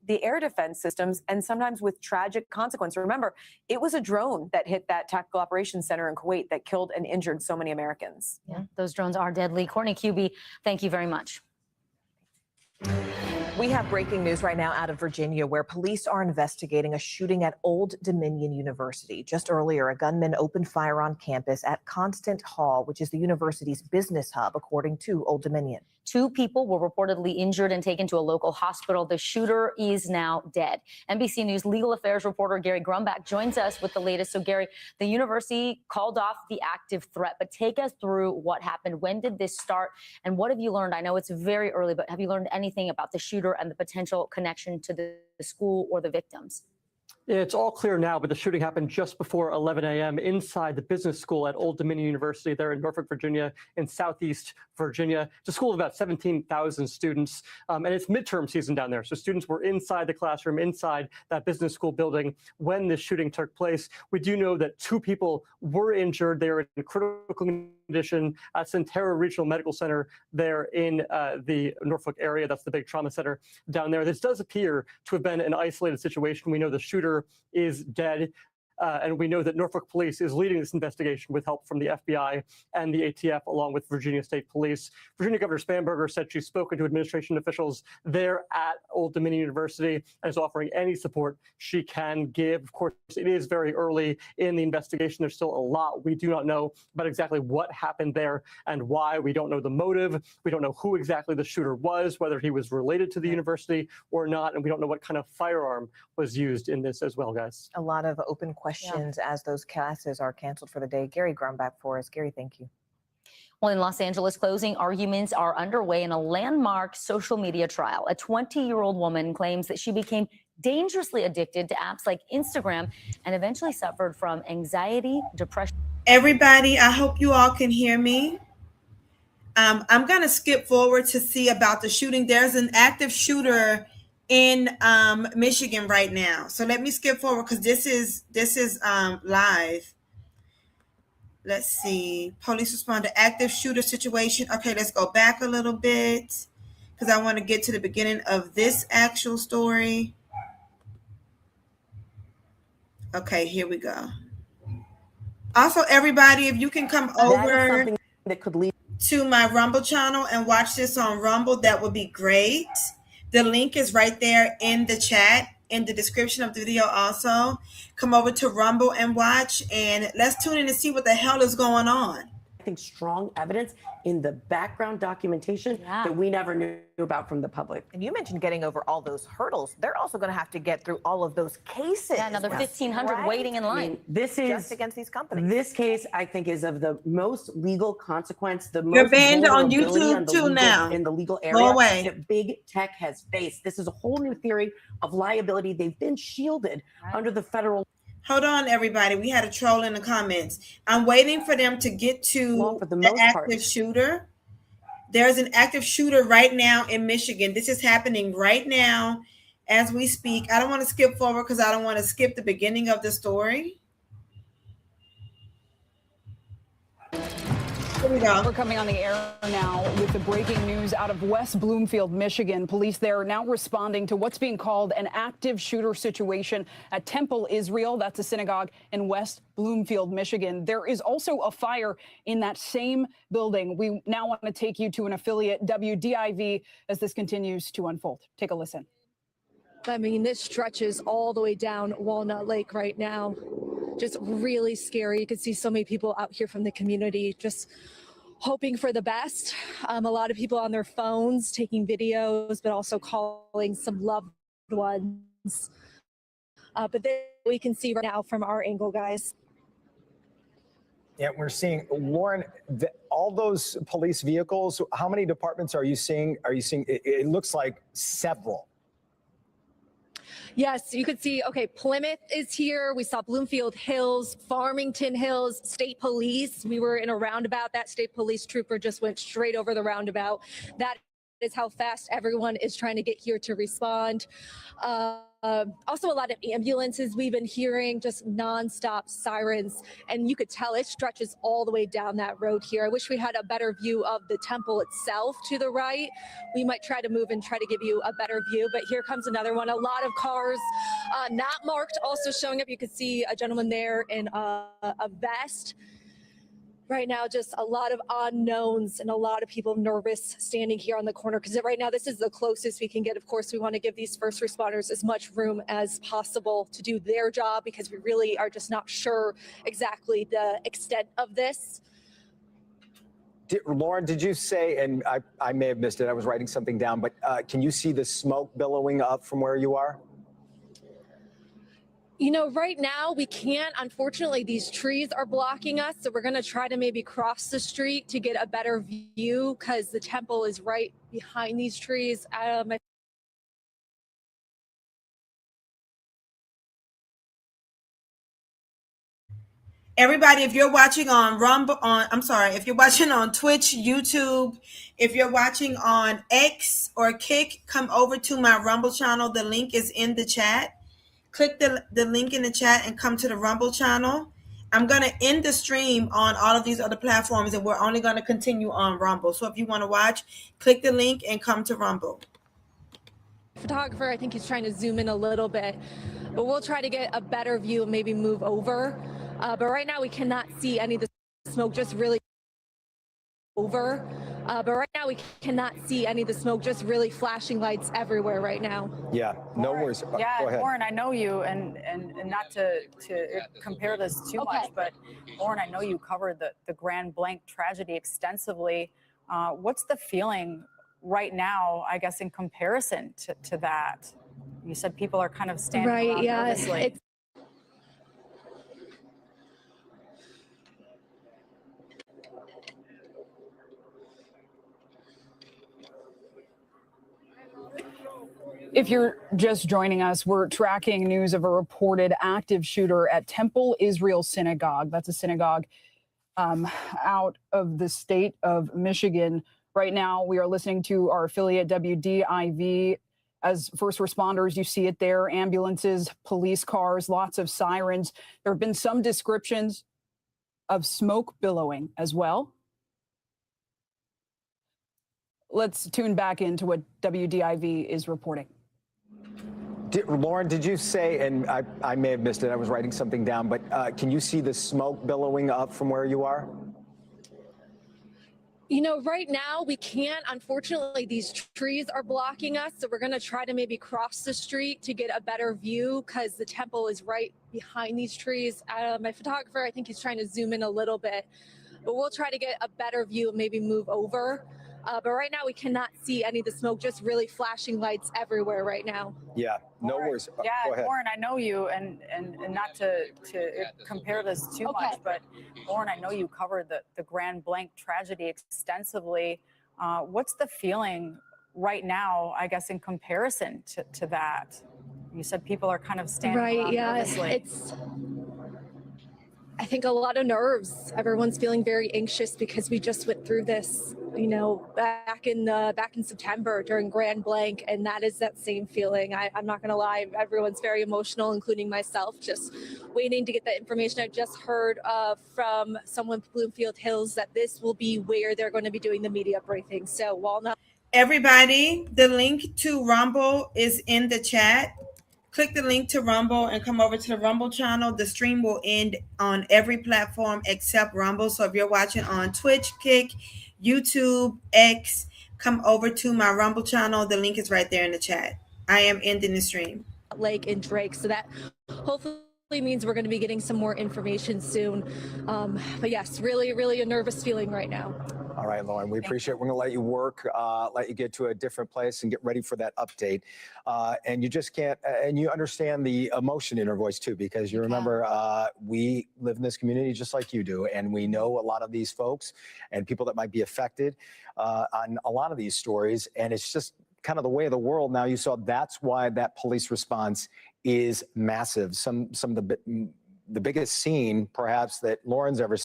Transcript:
the air defense systems, and sometimes with tragic consequence. Remember, it was a drone that hit that tactical operations center in Kuwait that killed and injured so many Americans. Yeah, those drones are deadly. Courtney Cuby, thank you very much. We have breaking news right now out of Virginia, where police are investigating a shooting at Old Dominion University. Just earlier, a gunman opened fire on campus at Constant Hall, which is the university's business hub, according to Old Dominion. 2 people were reportedly injured and taken to a local hospital. The shooter is now dead. NBC News legal affairs reporter Gary Grumbach joins us with the latest. So, Gary, the university called off the active threat, but take us through what happened. When did this start, and what have you learned? I know it's very early, but have you learned anything about the shooter and the potential connection to the school or the victims? It's all clear now, but the shooting happened just before 11 a.m. inside the business school at Old Dominion University there in Norfolk, Virginia, in Southeast Virginia. It's a school of about 17,000 students, and it's midterm season down there. So students were inside the classroom, inside that business school building when this shooting took place. We do know that 2 people were injured. They are in critical condition at Centera Regional Medical Center there in the Norfolk area. That's the big trauma center down there. This does appear to have been an isolated situation. We know the shooter is dead. And we know that Norfolk Police is leading this investigation with help from the FBI and the ATF, along with Virginia State Police. Virginia Governor Spanberger said she's spoken to administration officials there at Old Dominion University and is offering any support she can give. Of course, it is very early in the investigation. There's still a lot we do not know about exactly what happened there and why. We don't know the motive. We don't know who exactly the shooter was, whether he was related to the university or not. And we don't know what kind of firearm was used in this as well, guys. A lot of open questions as those classes are canceled for the day. Gary Grumbach for us. Gary, thank you. Well, in Los Angeles, closing arguments are underway in a landmark social media trial. A 20-year-old woman claims that she became dangerously addicted to apps like Instagram and eventually suffered from anxiety, depression. Everybody, I hope you all can hear me. I'm going to skip forward to see about the shooting. There's an active shooter in Michigan right now. So let me skip forward because this is live. Let's see. Police respond to active shooter situation. Okay, let's go back a little bit because I want to get to the beginning of this actual story. Okay, here we go. Also, everybody, if you can come over that could lead to my Rumble channel and watch this on Rumble, that would be great. The link is right there in the chat, in the description of the video also. Come over to Rumble and watch, and let's tune in and see what the hell is going on. I think strong evidence in the background documentation that we never knew about from the public. And you mentioned getting over all those hurdles. They're also going to have to get through all of those cases. Yeah, another 1,500 waiting in line. I mean, this is just against these companies. This case, I think, is of the most legal consequence. You're banned on YouTube too now. In the legal area Go away. that big tech has faced. This is a whole new theory of liability. They've been shielded under the federal. Hold on, everybody. We had a troll in the comments. I'm waiting for them to get to the active shooter. There's an active shooter right now in Michigan. This is happening right now as we speak. I don't want to skip forward because I don't want to skip the beginning of the story. Here we go. We're coming on the air now with the breaking news out of West Bloomfield, Michigan. Police there are now responding to what's being called an active shooter situation at Temple Israel. That's a synagogue in West Bloomfield, Michigan. There is also a fire in that same building. We now want to take you to an affiliate, WDIV, as this continues to unfold. Take a listen. I mean, this stretches all the way down Walnut Lake right now. Just really scary. You can see so many people out here from the community just hoping for the best. A lot of people on their phones taking videos, but also calling some loved ones. But then we can see right now from our angle, guys. Yeah, we're seeing, Lauren, all those police vehicles. How many departments are you seeing? It looks like several. Yes, you could see, okay, Plymouth is here. We saw Bloomfield Hills, Farmington Hills, State Police. We were in a roundabout. That State Police trooper just went straight over the roundabout. That is how fast everyone is trying to get here to respond. Also, a lot of ambulances we've been hearing, just nonstop sirens, and you could tell it stretches all the way down that road here. I wish we had a better view of the temple itself to the right. We might try to move and try to give you a better view, but here comes another one. A lot of cars not marked also showing up. You can see a gentleman there in a vest. Right now, just a lot of unknowns and a lot of people nervous standing here on the corner because right now this is the closest we can get. Of course, we want to give these first responders as much room as possible to do their job because we really are just not sure exactly the extent of this. Lauren, did you say, and I may have missed it, I was writing something down, but can you see the smoke billowing up from where you are? You know, right now we can't. Unfortunately, these trees are blocking us. So we're going to try to maybe cross the street to get a better view because the temple is right behind these trees. Everybody, if you're watching on if you're watching on Twitch, YouTube, if you're watching on X or Kick, come over to my Rumble channel. The link is in the chat. Click the link in the chat and come to the Rumble channel. I'm going to end the stream on all of these other platforms, and we're only going to continue on Rumble. So if you want to watch, click the link and come to Rumble. Photographer, I think he's trying to zoom in a little bit, but we'll try to get a better view and maybe move over. But right now we cannot see any of the smoke, just really over. But right now we cannot see any of the smoke, just really flashing lights everywhere right now. Yeah, no worries. Yeah, Go ahead. Lauren, I know you, and not to compare this too much, but Lauren, I know you covered the Grand Blanc tragedy extensively. What's the feeling right now, I guess, in comparison to that? You said people are kind of standing around nervously. If you're just joining us, we're tracking news of a reported active shooter at Temple Israel Synagogue. That's a synagogue out of the state of Michigan. Right now, we are listening to our affiliate WDIV. As first responders, you see it there, ambulances, police cars, lots of sirens. There have been some descriptions of smoke billowing as well. Let's tune back into what WDIV is reporting. Lauren, did you say, and I may have missed it, I was writing something down, but can you see the smoke billowing up from where you are? You know, right now we can't. Unfortunately, these trees are blocking us. So we're going to try to maybe cross the street to get a better view because the temple is right behind these trees. My photographer, I think he's trying to zoom in a little bit, but we'll try to get a better view and maybe move over. But right now we cannot see any of the smoke, just really flashing lights everywhere right now. Yeah, no worries. Yeah, Go ahead. Lauren, I know you, and not to compare this too much, but Lauren, I know you covered the Grand Blanc tragedy extensively. What's the feeling right now, I guess, in comparison to that? You said people are kind of standing around nervously. I think a lot of nerves. Everyone's feeling very anxious because we just went through this, you know, back in September during Grand Blanc, and that is that same feeling. I'm not going to lie, everyone's very emotional, including myself. Just waiting to get the information. I just heard from someone from Bloomfield Hills that this will be where they're going to be doing the media briefing. So Walnut. Everybody, the link to Rumble is in the chat. Click the link to Rumble and come over to the Rumble channel. The stream will end on every platform except Rumble. So if you're watching on Twitch, Kick, YouTube, X, come over to my Rumble channel. The link is right there in the chat. I am ending the stream. Lake and Drake. So that hopefully means we're going to be getting some more information soon. But yes, really, really a nervous feeling right now. All right, Lauren, we appreciate it. We're going to let you work, let you get to a different place and get ready for that update. And you just can't, and you understand the emotion in her voice too, because you remember we live in this community just like you do. And we know a lot of these folks and people that might be affected on a lot of these stories. And it's just kind of the way of the world now. You saw that's why that police response is massive. Some of the biggest scene perhaps that Lauren's ever seen.